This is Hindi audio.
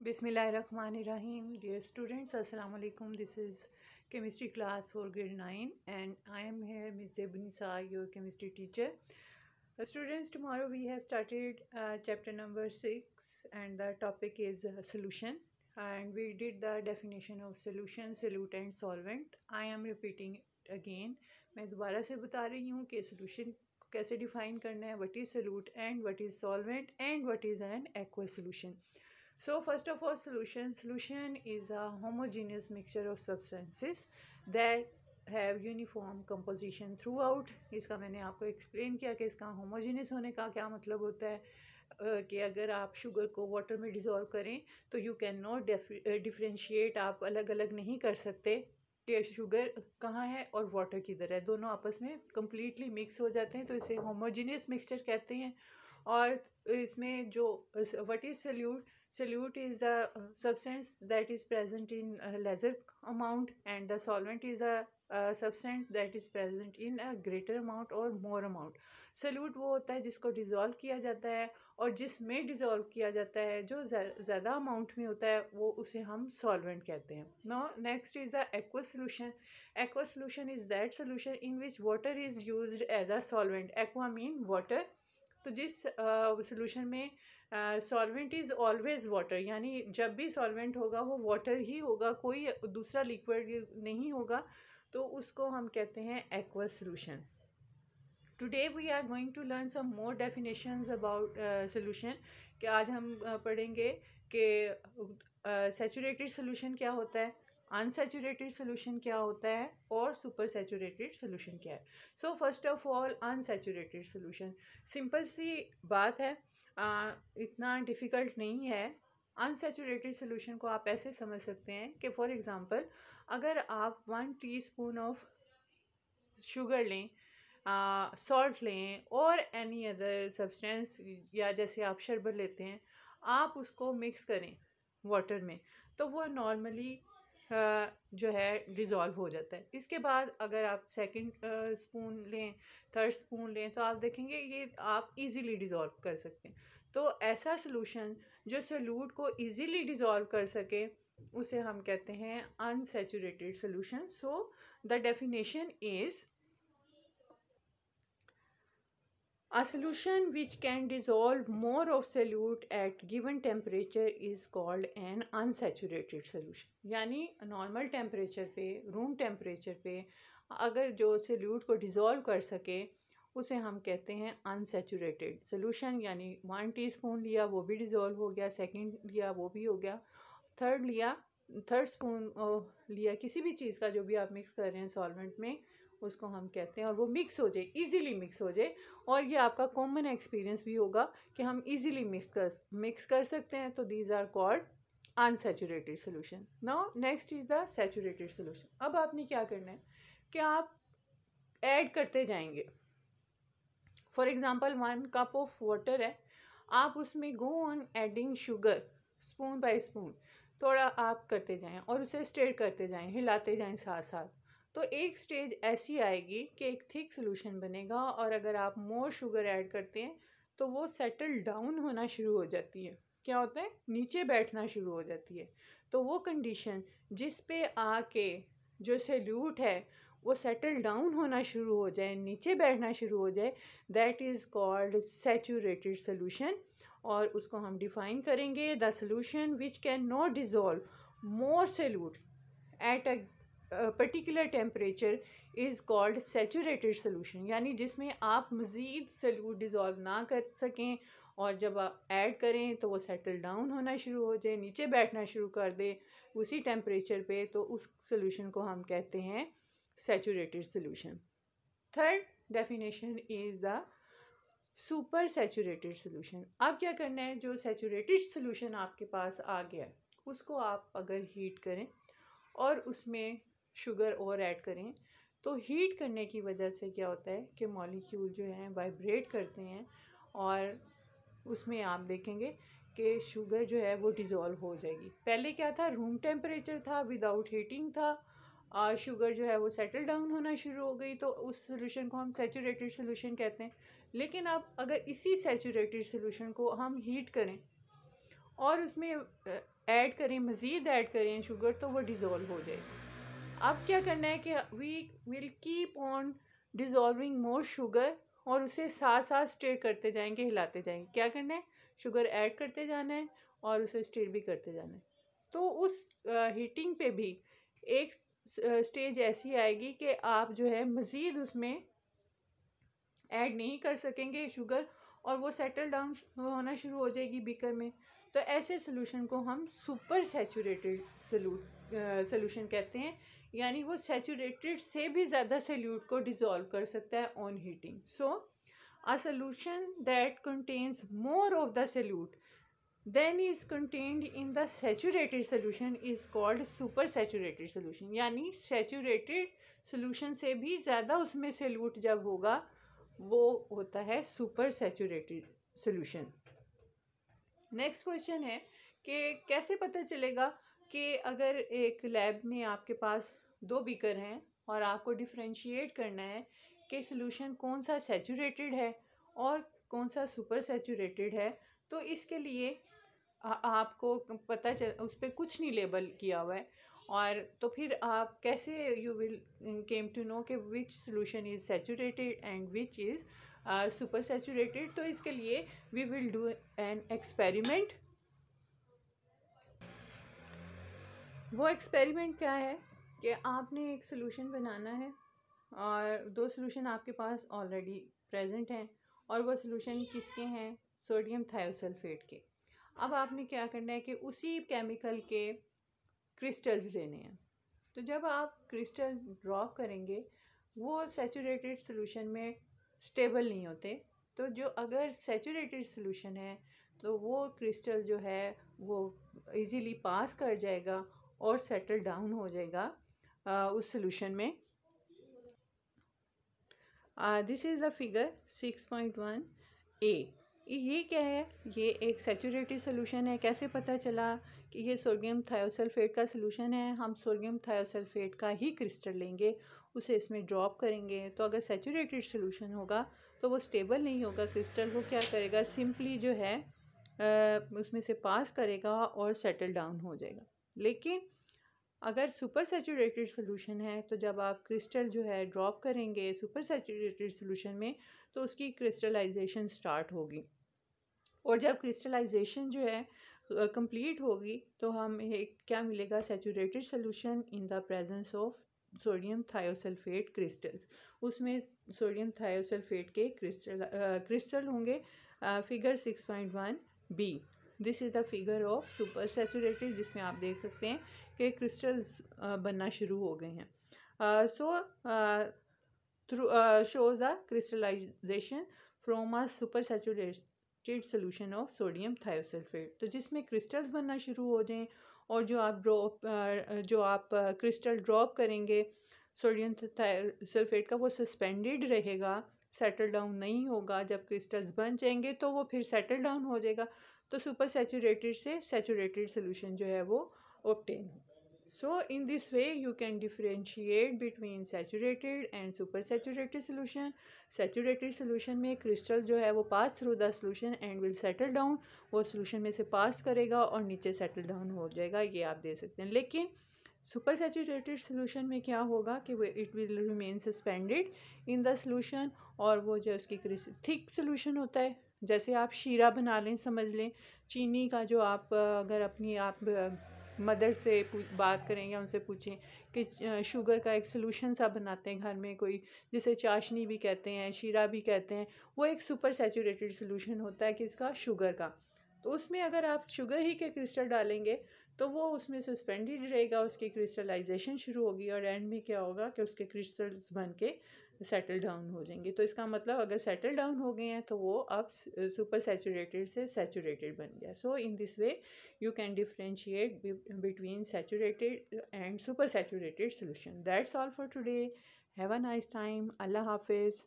Bismillahirrahmanirrahim. Dear students, Assalamu alaikum. This is chemistry class for grade 9 and I am here Ms. Zebnisa, your chemistry teacher. Students, tomorrow we have started chapter number 6 and the topic is solution, and we did the definition of solution, solute and solvent. I am repeating it again. मैं दोबारा से बता रही हूँ कि solution कैसे define करना है, what is solute and what is solvent and what is an aqueous solution. So first of all, solution is a homogeneous mixture of substances that have uniform composition throughout. इसका मैंने आपको explain किया कि इसका homogeneous होने का क्या मतलब होता है, कि अगर आप शुगर को वाटर में डिज़ोल्व करें तो यू कैन नॉट डिफ्रेंशिएट, आप अलग अलग नहीं कर सकते कि शुगर कहाँ है और वाटर किधर है, दोनों आपस में कम्प्लीटली मिक्स हो जाते हैं, तो इसे होमोजीनियस मिक्सचर कहते हैं. और इसमें जो what is solute is the substance that is present in lesser amount and the solvent is a substance that is present in a greater amount or more amount. solute वो होता है जिसको डिज़ोल्व किया जाता है, और जिसमें डिज़ोल्व किया जाता है जो ज़्यादा अमाउंट में होता है वो उसे हम सॉल्वेंट कहते हैं. Now next is the aqueous solution. aqueous solution is that solution in which water is used as a solvent. aqua mean water. तो जिस सोल्यूशन में सॉल्वेंट इज़ ऑलवेज वाटर, यानी जब भी सॉल्वेंट होगा वो वाटर ही होगा, कोई दूसरा लिक्विड नहीं होगा, तो उसको हम कहते हैं aqueous solution. Today we are going to learn some more definitions about solution. कि आज हम पढ़ेंगे कि सैचुरेटेड सोल्यूशन क्या होता है, अनसैचुरेटेड सोल्यूशन क्या होता है और सुपर सैचुरेटेड सोल्यूशन क्या है. So first of all unsaturated solution. Simple सी बात है, इतना डिफ़िकल्ट नहीं है. अनसैचुरेटेड सोल्यूशन को आप ऐसे समझ सकते हैं कि फॉर एग्ज़ाम्पल अगर आप 1 टीस्पून ऑफ शुगर लें, सॉल्ट लें और एनी अदर सब्सटेंस, या जैसे आप शरबत लेते हैं, आप उसको मिक्स करें वाटर में तो वो नॉर्मली जो है डिज़ोल्व हो जाता है. इसके बाद अगर आप सेकंड स्पून लें, थर्ड स्पून लें, तो आप देखेंगे ये आप इजीली डिज़ोल्व कर सकते हैं. तो ऐसा सॉल्यूशन जो सोल्यूट को इजीली डिज़ोल्व कर सके उसे हम कहते हैं unsaturated solution. So the definition is a solution which can dissolve more of solute at given temperature is called an unsaturated solution. यानी नॉर्मल टेम्परेचर पे, रूम टेम्परेचर पे अगर जो सोल्यूट को डिज़ोल्व कर सके उसे हम कहते हैं अनसैचुरेटेड सोल्यूशन. यानी 1 टीस्पून लिया वो भी डिज़ोल्व हो गया, सेकंड लिया वो भी हो गया, थर्ड स्पून लिया, किसी भी चीज़ का जो भी आप मिक्स कर रहे हैं सॉल्वेंट में उसको हम कहते हैं, और वो मिक्स हो जाए, इजीली मिक्स हो जाए. और ये आपका कॉमन एक्सपीरियंस भी होगा कि हम इजीली मिक्स कर सकते हैं. तो these are called unsaturated solution. Now next is the saturated solution. अब आपने क्या करना है कि आप ऐड करते जाएंगे. For example 1 cup of water है, आप उसमें go on adding sugar spoon by spoon, थोड़ा आप करते जाएं और उसे स्टेर करते जाएं, हिलाते जाएं साथ साथ. तो एक स्टेज ऐसी आएगी कि एक थिक सोल्यूशन बनेगा, और अगर आप मोर शुगर ऐड करते हैं तो वो सेटल डाउन होना शुरू हो जाती है. क्या होता है, नीचे बैठना शुरू हो जाती है. तो वो कंडीशन जिस पे आके जो सोल्यूट है वो सेटल डाउन होना शुरू हो जाए, नीचे बैठना शुरू हो जाए, that is called saturated solution. और उसको हम डिफ़ाइन करेंगे, the solution which can not dissolve more solute at a particular temperature is called saturated solution. यानी जिसमें आप मज़ीद सोल्यूट डिज़ोल्व ना कर सकें, और जब आप ऐड करें तो वो सेटल डाउन होना शुरू हो जाए, नीचे बैठना शुरू कर दे उसी टेम्परेचर पे, तो उस सोल्यूशन को हम कहते हैं saturated solution. Third definition is the super saturated solution. अब क्या करना है, जो सैचुरेटेड सोल्यूशन आपके पास आ गया उसको आप अगर हीट करें और उसमें शुगर और ऐड करें, तो हीट करने की वजह से क्या होता है कि मॉलिक्यूल जो हैं वाइब्रेट करते हैं, और उसमें आप देखेंगे कि शुगर जो है वो डिज़ोल्व हो जाएगी. पहले क्या था, रूम टेम्परेचर था, विदाउट हीटिंग था, शुगर जो है वो सेटल डाउन होना शुरू हो गई, तो उस सोल्यूशन को हम सैचुरेटेड सोल्यूशन कहते हैं. लेकिन अब अगर इसी सैचुरेटेड सोल्यूशन को हम हीट करें और उसमें ऐड करें, मज़ीद ऐड करें शुगर, तो वो डिज़ोल्व हो जाएगी। अब क्या करना है कि we will keep on dissolving more sugar, और उसे साथ साथ स्टिर करते जाएंगे, हिलाते जाएंगे। क्या करना है, शुगर ऐड करते जाना है और उसे स्टिर भी करते जाना है। तो उस हीटिंग पे भी एक स्टेज ऐसी आएगी कि आप जो है मज़ीद उसमें ऐड नहीं कर सकेंगे शुगर, और वो सेटल डाउन होना शुरू हो जाएगी बीकर में। तो ऐसे सोल्यूशन को हम सुपर सैचुरेटेड सोल्यूशन कहते हैं, यानी वो सैचुरेटेड से भी ज़्यादा सोल्यूट को डिज़ोल्व कर सकता है on heating. So a solution that contains more of the solute then is contained in the saturated solution is called super saturated solution। यानी saturated solution से भी ज़्यादा उसमें सोल्यूट जब होगा वो होता है super saturated solution. Next question है कि कैसे पता चलेगा कि अगर एक लैब में आपके पास दो बीकर हैं और आपको डिफरेंशिएट करना है कि सॉल्यूशन कौन सा सैचुरेटेड है और कौन सा सुपर सैचुरेटेड है। तो इसके लिए आपको पता चल, उस पर कुछ नहीं लेबल किया हुआ है, और तो फिर आप कैसे you will came to know कि which solution is saturated and which is super saturated. तो इसके लिए we will do an experiment. वो एक्सपेरिमेंट क्या है कि आपने एक सोल्यूशन बनाना है और दो सोल्यूशन आपके पास ऑलरेडी प्रेजेंट हैं, और वो सोल्यूशन किसके हैं, सोडियम थायोसल्फेट के। अब आपने क्या करना है कि उसी केमिकल के क्रिस्टल्स लेने हैं। तो जब आप क्रिस्टल ड्रॉप करेंगे वो सैचुरेटेड सोल्यूशन में स्टेबल नहीं होते। तो जो अगर सैचुरेटेड सोल्यूशन है तो वो क्रिस्टल जो है वो इजीली पास कर जाएगा और सेटल डाउन हो जाएगा उस सोल्यूशन में। दिस इज़ द फिगर 6.1 ए। ये क्या है, ये एक सैचुरेटेड सोल्यूशन है। कैसे पता चला कि ये सोडियम थायोसल्फेट का सोल्यूशन है। हम सोडियम थायोसल्फेट का ही क्रिस्टल लेंगे, उसे इसमें ड्रॉप करेंगे। तो अगर सैचुरेटेड सोल्यूशन होगा तो वो स्टेबल नहीं होगा क्रिस्टल, वो क्या करेगा, सिंपली जो है उसमें से पास करेगा और सेटल डाउन हो जाएगा। लेकिन अगर सुपर सैचुरेटेड सोल्यूशन है तो जब आप क्रिस्टल जो है ड्रॉप करेंगे सुपर सैचुरेटेड सोल्यूशन में तो उसकी क्रिस्टलाइजेशन स्टार्ट होगी, और जब क्रिस्टलाइजेशन जो है कंप्लीट होगी तो हमें क्या मिलेगा, saturated solution in the presence of sodium thiosulphate crystals. उसमें सोडियम थायोसल्फेट के क्रिस्टल होंगे। Figure 6.1 B, this is the figure of super saturated, जिसमें आप देख सकते हैं कि क्रिस्टल्स बनना शुरू हो गए हैं। So through shows the crystallization from a super saturated solution of sodium thiosulfate। तो जिसमें क्रिस्टल्स बनना शुरू हो जाएं, और जो आप क्रिस्टल ड्रॉप करेंगे सोडियम थायोसल्फेट का वो सस्पेंडेड रहेगा, सेटल डाउन नहीं होगा। जब क्रिस्टल्स बन जाएंगे तो वो फिर सेटल डाउन हो जाएगा, तो सुपर सैचुरेटेड से सैचुरेटेड सोल्यूशन जो है वो ऑब्टेन हो। So in this way you can differentiate between saturated and super saturated solution। Saturated solution में क्रिस्टल जो है वो pass through the solution and will settle down, वो सोल्यूशन में से पास करेगा और नीचे सेटल डाउन हो जाएगा, ये आप दे सकते हैं। लेकिन सुपर सैचुरेटेड सोल्यूशन में क्या होगा कि वो it will remain suspended in the solution, और वो जो उसकी थिक सोल्यूशन होता है, जैसे आप शीरा बना लें, समझ लें चीनी का, जो आप अगर अपनी आप मदर से बात करें या उनसे पूछें कि शुगर का एक सोल्यूशन सा बनाते हैं घर में कोई, जिसे चाशनी भी कहते हैं, शीरा भी कहते हैं, वो एक सुपर सैचुरेटेड सोल्यूशन होता है किसका, शुगर का। तो उसमें अगर आप शुगर ही के क्रिस्टल डालेंगे तो वो उसमें सस्पेंडेड रहेगा, उसकी क्रिस्टलाइजेशन शुरू होगी और एंड में क्या होगा कि उसके क्रिस्टल्स बन के सेटल डाउन हो जाएंगे। तो इसका मतलब अगर सेटल डाउन हो गए हैं तो वो अब सुपर सैचुरेटेड से सैचुरेटेड बन गया। So in this way you can differentiate between saturated and super saturated solution। That's all for today। Have a nice time। Allah Hafiz।